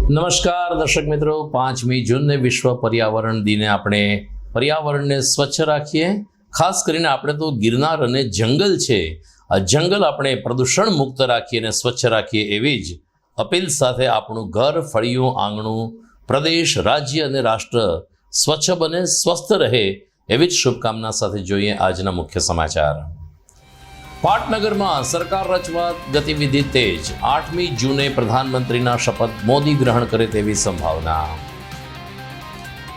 નમસ્કાર દર્શક મિત્રો, 5મી જૂનને વિશ્વ પર્યાવરણ દિને આપણે પર્યાવરણને સ્વચ્છ રાખીએ. ખાસ કરીને આપણે તો ગિરનાર અને જંગલ છે, આ જંગલ આપણે પ્રદૂષણ મુક્ત રાખીએ અને સ્વચ્છ રાખીએ એવી જ અપીલ સાથે આપણું ઘર, ફળિયું, આંગણું, પ્રદેશ, રાજ્ય અને રાષ્ટ્ર સ્વચ્છ બને, સ્વસ્થ રહે એવી જ શુભકામના સાથે જોઈએ આજના મુખ્ય સમાચાર. પાટનગરમાં સરકાર રચવા ગતિવિધિ તેજ. 8મી જૂને પ્રધાનમંત્રીના શપથ મોદી ગ્રહણ કરે તેવી સંભાવના.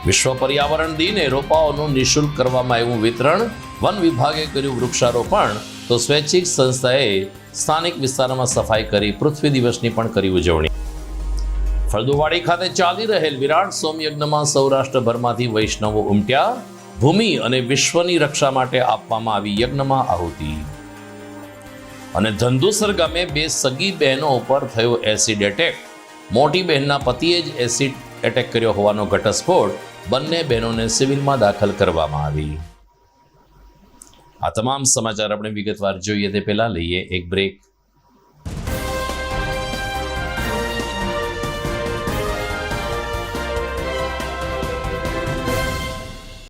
વિશ્વ પર્યાવરણ દિને રોપાઓનું નિઃશુલ્ક કરવામાં આવ્યું વિતરણ. વન વિભાગે કર્યું વૃક્ષારોપણ તો સ્વૈચ્છિક સંસ્થાએ સ્થાનિક વિસ્તારોમાં સફાઈ કરી. પૃથ્વી દિવસની પણ કરી ઉજવણી. ફળદુવાડી ખાતે ચાલી રહેલ વિરાટ સોમયજ્ઞમાં સૌરાષ્ટ્રભરમાંથી વૈષ્ણવો ઉમટ્યા. ભૂમિ અને વિશ્વની રક્ષા માટે આપવામાં આવી યજ્ઞમાં આહુતિ. અને ધંધુસર ગામે 2 સગી બહેનો ઉપર થયો એસિડ એટેક. મોટી બહેનના પતિએ જ એસિડ એટેક કર્યો હોવાનો ઘટસ્ફોટ. બંને બહેનોને સિવિલમાં દાખલ કરવામાં આવી. આ તમામ સમાચાર આપણે વિગતવાર જોઈએ તે પહેલા લઈએ એક બ્રેક.